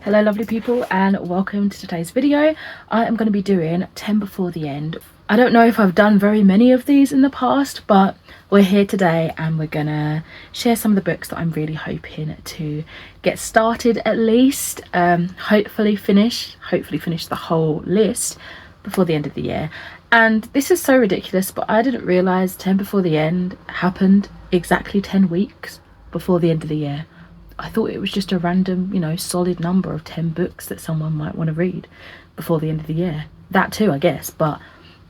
Hello lovely people and welcome to today's video. I am going to be doing 10 before the end. I don't know if I've done very many of these in the past, but we're here today and we're gonna share some of the books that I'm really hoping to get started at least. Hopefully finish the whole list before the end of the year. And this is so ridiculous, but I didn't realise 10 before the end happened exactly 10 weeks before the end of the year. I thought it was just a random, solid number of 10 books that someone might want to read before the end of the year. That too, I guess. But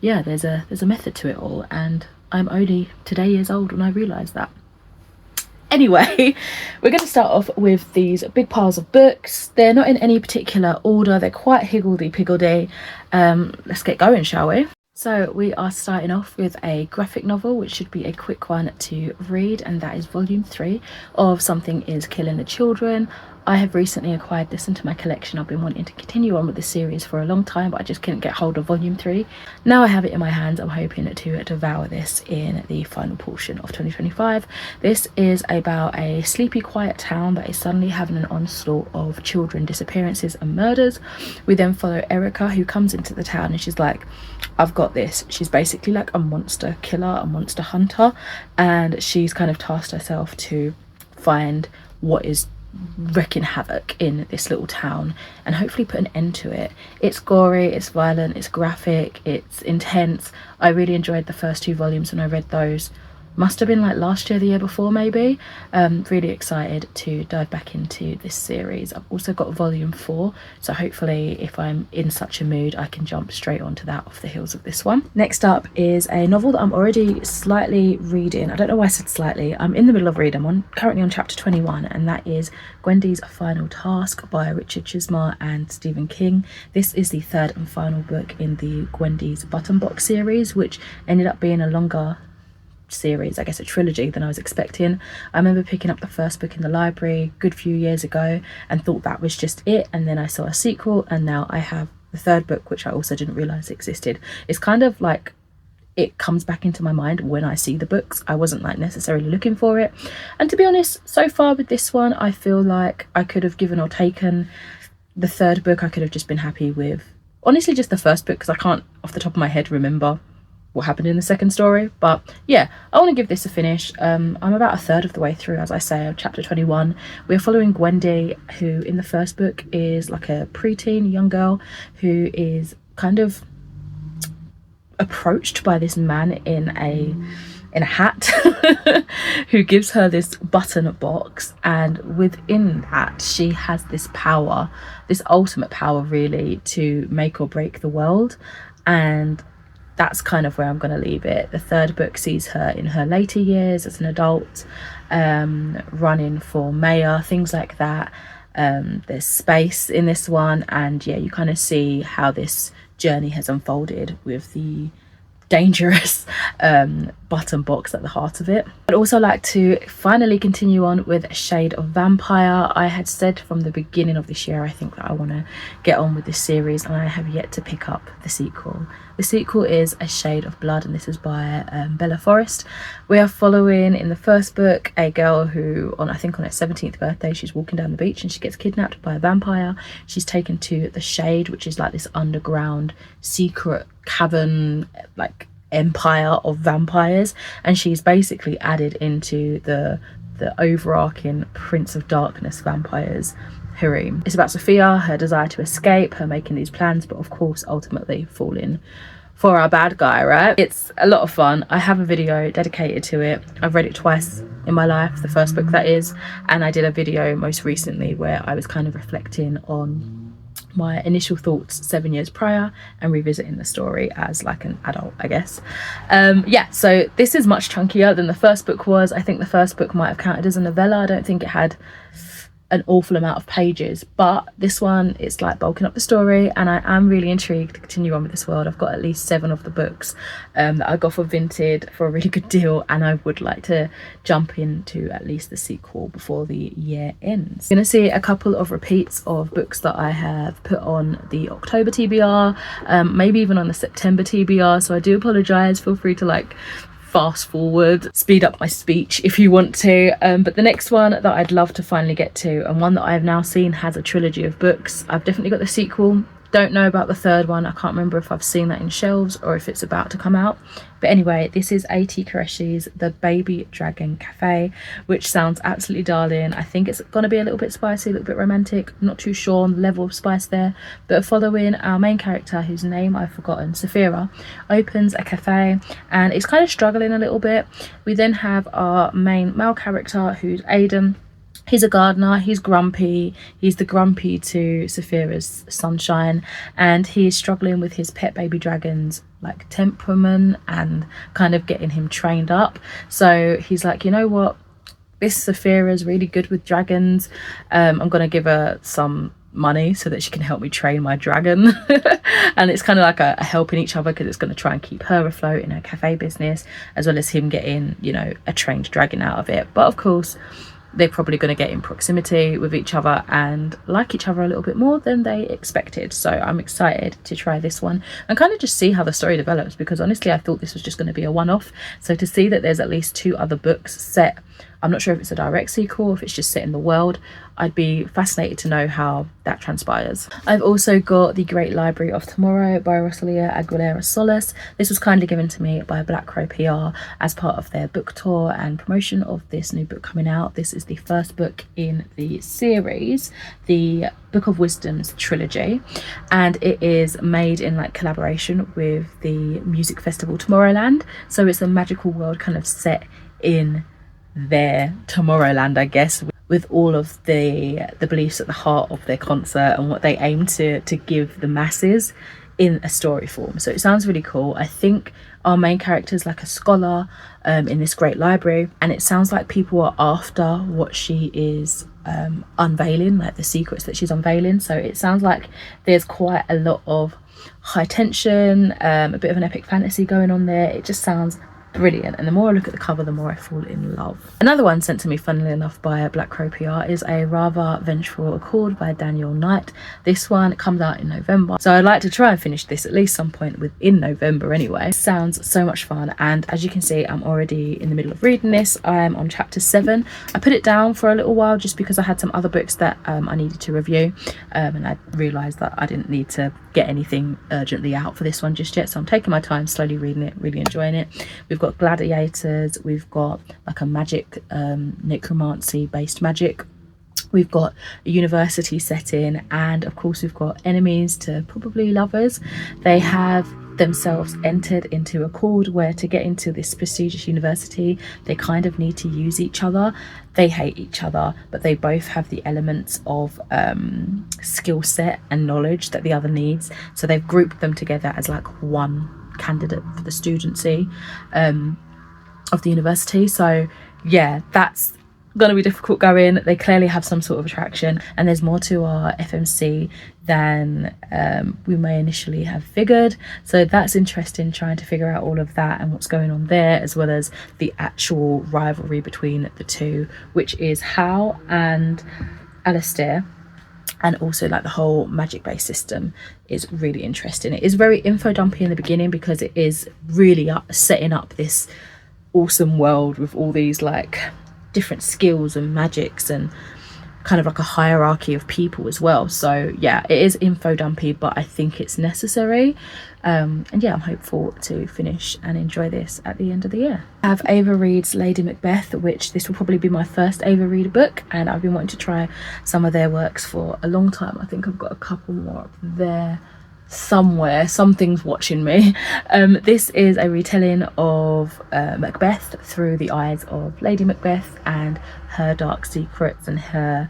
yeah, there's a method to it all, and I'm only today years old when I realised that. Anyway, we're going to start off with these big piles of books. They're not in any particular order. They're quite higgledy-piggledy. Let's get going, shall we? So we are starting off with a graphic novel, which should be a quick one to read, and that is volume 3 of Something is Killing the Children. I have recently acquired this into my collection. I've been wanting to continue on with the series for a long time, but I just couldn't get hold of volume 3. Now I have it in my hands. I'm hoping to devour this in the final portion of 2025. This is about a sleepy, quiet town that is suddenly having an onslaught of children disappearances and murders. We then follow Erica, who comes into the town and she's like, I've got this. She's basically like a monster killer, a monster hunter, and she's kind of tasked herself to find what is wreaking havoc in this little town and hopefully put an end to it. It's gory, it's violent, it's graphic, it's intense. I really enjoyed the first 2 volumes when I read those. Must have been like last year, the year before maybe. Really excited to dive back into this series. I've also got volume 4, so hopefully if I'm in such a mood I can jump straight onto that off the heels of this one. Next up is a novel that I'm already slightly reading. I don't know why I said slightly. I'm in the middle of reading. I'm currently on chapter 21, and that is Gwendy's Final Task by Richard Chismar and Stephen King. This is the 3rd and final book in the Gwendy's Button Box series, which ended up being a longer series, I guess a trilogy, than I was expecting. I remember picking up the first book in the library a good few years ago and thought that was just it, and then I saw a sequel, and now I have the 3rd book, which I also didn't realise existed. It's kind of like it comes back into my mind when I see the books. I wasn't like necessarily looking for it, and to be honest, so far with this one I feel like I could have given or taken. The 3rd book I could have just been happy with, honestly, just the first book, because I can't off the top of my head remember what happened in the second story. But yeah, I want to give this a finish. I'm about a third of the way through, as I say, of chapter 21. We're following Gwendy, who in the first book is like a preteen young girl who is kind of approached by this man in a hat who gives her this button box, and within that she has this power, this ultimate power really, to make or break the world. And that's kind of where I'm going to leave it. The 3rd book sees her in her later years as an adult, running for mayor, things like that. There's space in this one, and yeah, you kind of see how this journey has unfolded with the dangerous button box at the heart of it. I'd also like to finally continue on with A Shade of Vampire. I had said from the beginning of this year I think that I want to get on with this series, and I have yet to pick up the sequel. The sequel is A Shade of Blood, and this is by Bella Forrest. We are following, in the first book, a girl who, I think on her 17th birthday, she's walking down the beach and she gets kidnapped by a vampire. She's taken to the Shade, which is like this underground secret cavern, like empire of vampires, and she's basically added into the overarching Prince of Darkness vampires harem. It's about Sophia, her desire to escape, her making these plans, but of course ultimately falling for our bad guy, right? It's a lot of fun. I have a video dedicated to it. I've read it twice in my life, the first book that is, and I did a video most recently where I was kind of reflecting on my initial thoughts 7 years prior and revisiting the story as like an adult, I guess. Yeah, so this is much chunkier than the first book was. I think the first book might have counted as a novella. I don't think it had an awful amount of pages, but this one, it's like bulking up the story, and I am really intrigued to continue on with this world. I've got at least 7 of the books that I got for Vinted for a really good deal, and I would like to jump into at least the sequel before the year ends. You're gonna see a couple of repeats of books that I have put on the October TBR, maybe even on the September TBR, so I do apologize. Feel free to like fast forward, speed up my speech if you want to. But the next one that I'd love to finally get to, and one that I've now seen has a trilogy of books. I've definitely got the sequel. Don't know about the third one. I can't remember if I've seen that in shelves or if it's about to come out. But anyway, this is A.T. Qureshi's The Baby Dragon Cafe, which sounds absolutely darling. I think it's going to be a little bit spicy, a little bit romantic. I'm not too sure on the level of spice there. But following our main character, whose name I've forgotten, Saphira, opens a cafe and is kind of struggling a little bit. We then have our main male character, who's Aiden. He's a gardener, he's grumpy, he's the grumpy to Saphira's sunshine, and he's struggling with his pet baby dragon's like temperament and kind of getting him trained up. So he's like, you know what, this Saphira's really good with dragons. I'm gonna give her some money so that she can help me train my dragon. And it's kind of like a helping each other, because it's going to try and keep her afloat in her cafe business, as well as him getting, you know, a trained dragon out of it. But of course, they're probably going to get in proximity with each other and like each other a little bit more than they expected. So I'm excited to try this one and kind of just see how the story develops, because honestly I thought this was just going to be a one-off. So to see that there's at least 2 other books set, I'm not sure if it's a direct sequel or if it's just set in the world. I'd be fascinated to know how that transpires. I've also got The Great Library of Tomorrow by Rosalia Aguilera Solis. This was kindly given to me by Black Crow PR as part of their book tour and promotion of this new book coming out. This is the first book in the series, the Book of Wisdom's trilogy, and it is made in like collaboration with the music festival Tomorrowland. So it's a magical world kind of set in their Tomorrowland, I guess, with all of the beliefs at the heart of their concert and what they aim to give the masses in a story form. So it sounds really cool. I think our main character is like a scholar in this great library, and it sounds like people are after what she is unveiling, like the secrets that she's unveiling. So it sounds like there's quite a lot of high tension, a bit of an epic fantasy going on there. It just sounds brilliant, and the more I look at the cover, the more I fall in love. Another one sent to me, funnily enough, by Black Crow PR is A Rather Vengeful Accord by Daniel Knight. This one comes out in November, so I'd like to try and finish this at least some point within November anyway. It sounds so much fun, and as you can see, I'm already in the middle of reading this. I am on chapter 7. I put it down for a little while just because I had some other books that I needed to review, and I realised that I didn't need to get anything urgently out for this one just yet, so I'm taking my time, slowly reading it, really enjoying it. We've got gladiators, we've got like a magic, necromancy based magic, we've got a university setting, and of course we've got enemies to probably lovers. They have themselves entered into a accord where to get into this prestigious university they kind of need to use each other. They hate each other, but they both have the elements of skill set and knowledge that the other needs, so they've grouped them together as like one candidate for the studency of the university. So yeah, that's gonna be difficult going. They clearly have some sort of attraction, and there's more to our FMC than we may initially have figured. So that's interesting, trying to figure out all of that and what's going on there, as well as the actual rivalry between the two, which is Hal and Alistair. And also like the whole magic based system is really interesting. It is very info dumpy in the beginning because it is really setting up this awesome world with all these like different skills and magics and kind of like a hierarchy of people as well. So yeah, it is info dumpy, but I think it's necessary. And yeah, I'm hopeful to finish and enjoy this at the end of the year. I have Ava Reid's Lady Macbeth, which this will probably be my first Ava Reid book, and I've been wanting to try some of their works for a long time. I think I've got a couple more up there somewhere. Something's watching me. This is a retelling of Macbeth through the eyes of Lady Macbeth and her dark secrets and her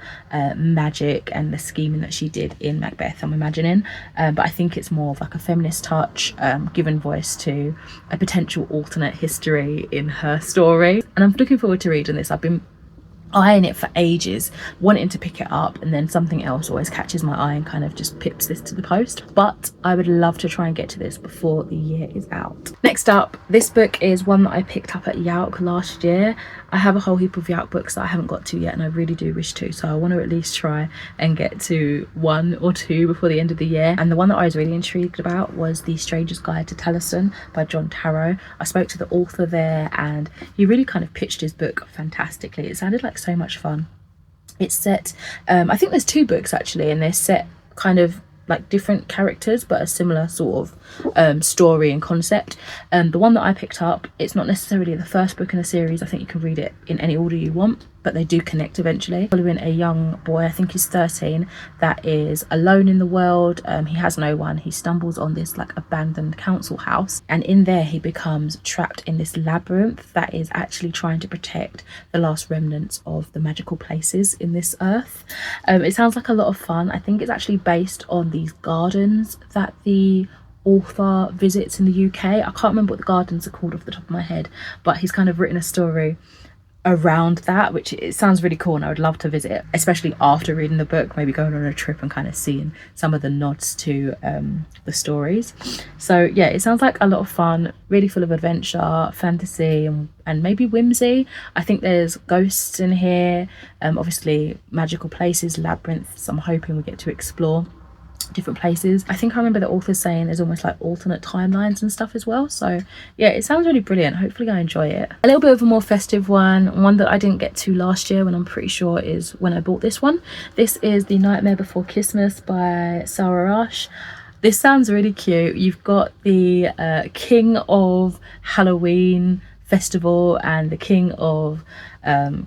magic and the scheming that she did in Macbeth, I'm imagining. But I think it's more of like a feminist touch, given voice to a potential alternate history in her story. And I'm looking forward to reading this. I've been eyeing it for ages, wanting to pick it up, and then something else always catches my eye and kind of just pips this to the post. But I would love to try and get to this before the year is out. Next up, this book is one that I picked up at Yauk last year, I have a whole heap of Yauk books that I haven't got to yet, and I really do wish to, so I want to at least try and get to 1 or 2 before the end of the year. And the one that I was really intrigued about was The Stranger's Guide to Taliesin by John Tarrow. I spoke to the author there and he really kind of pitched his book fantastically. It sounded like so much fun. It's set, I think there's 2 books actually, and they're set kind of like different characters but a similar sort of story and concept. The one that I picked up, it's not necessarily the first book in the series. I think you can read it in any order you want, but they do connect eventually. Following a young boy, I think he's 13, that is alone in the world. He has no one. He stumbles on this like abandoned council house, and in there he becomes trapped in this labyrinth that is actually trying to protect the last remnants of the magical places in this earth. It sounds like a lot of fun. I think it's actually based on these gardens that the author visits in the UK. I can't remember what the gardens are called off the top of my head, but he's kind of written a story around that, which it sounds really cool, and I would love to visit, especially after reading the book, maybe going on a trip and kind of seeing some of the nods to the stories. So yeah, it sounds like a lot of fun, really full of adventure, fantasy, and maybe whimsy. I think there's ghosts in here, obviously magical places, labyrinths. I'm hoping we get to explore different places. I think I remember the author saying there's almost like alternate timelines and stuff as well. So yeah, it sounds really brilliant. Hopefully I enjoy it. A little bit of a more festive one that I didn't get to last year, when I'm pretty sure is when I bought this one. This is The Nightmare Before Christmas by Sarah Rush. This sounds really cute. You've got the king of Halloween festival and the king of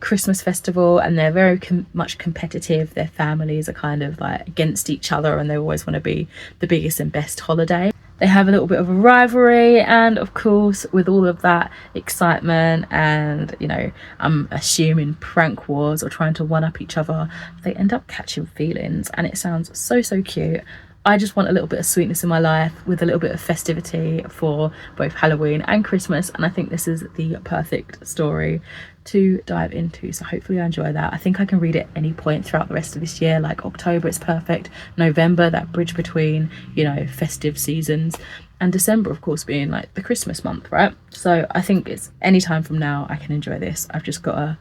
Christmas festival, and they're very much competitive. Their families are kind of like against each other, and they always want to be the biggest and best holiday. They have a little bit of a rivalry, and of course with all of that excitement and, you know, I'm assuming prank wars or trying to one up each other, they end up catching feelings, and it sounds so cute. I just want a little bit of sweetness in my life with a little bit of festivity for both Halloween and Christmas, and I think this is the perfect story to dive into. So hopefully I enjoy that. I think I can read it any point throughout the rest of this year. Like October, it's perfect. November, that bridge between, you know, festive seasons, and December, of course, being like the Christmas month, right? So I think it's any time from now I can enjoy this. I've just got to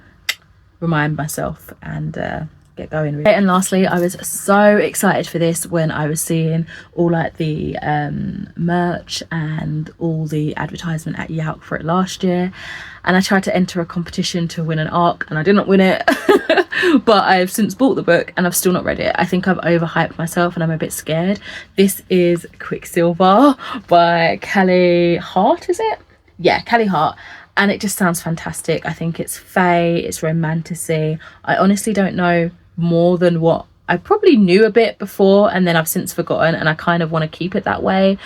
remind myself and get going really. And lastly, I was so excited for this when I was seeing all like the merch and all the advertisement at Yauk for it last year, and I tried to enter a competition to win an ARC and I did not win it. But I have since bought the book and I've still not read it. I think I've overhyped myself and I'm a bit scared. This is Quicksilver by Callie Hart, is it? Yeah, Callie Hart. And it just sounds fantastic. I think it's fae, it's romanticy. I honestly don't know more than what I probably knew a bit before, and then I've since forgotten, and I kind of want to keep it that way.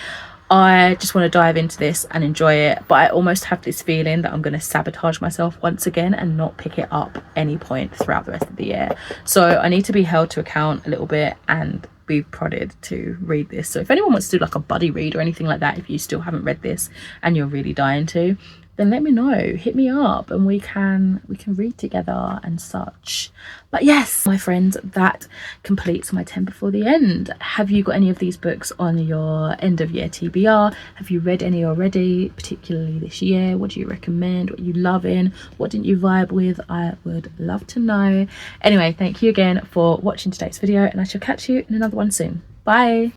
I just want to dive into this and enjoy it, but I almost have this feeling that I'm going to sabotage myself once again and not pick it up any point throughout the rest of the year. So I need to be held to account a little bit and be prodded to read this. So if anyone wants to do like a buddy read or anything like that, if you still haven't read this and you're really dying to, then let me know, hit me up, and we can read together and such. But yes, my friends, that completes my 10 before the end. Have you got any of these books on your end of year TBR? Have you read any already, particularly this year? What do you recommend? What are you loving? What didn't you vibe with? I would love to know. Anyway, thank you again for watching today's video, and I shall catch you in another one soon. Bye.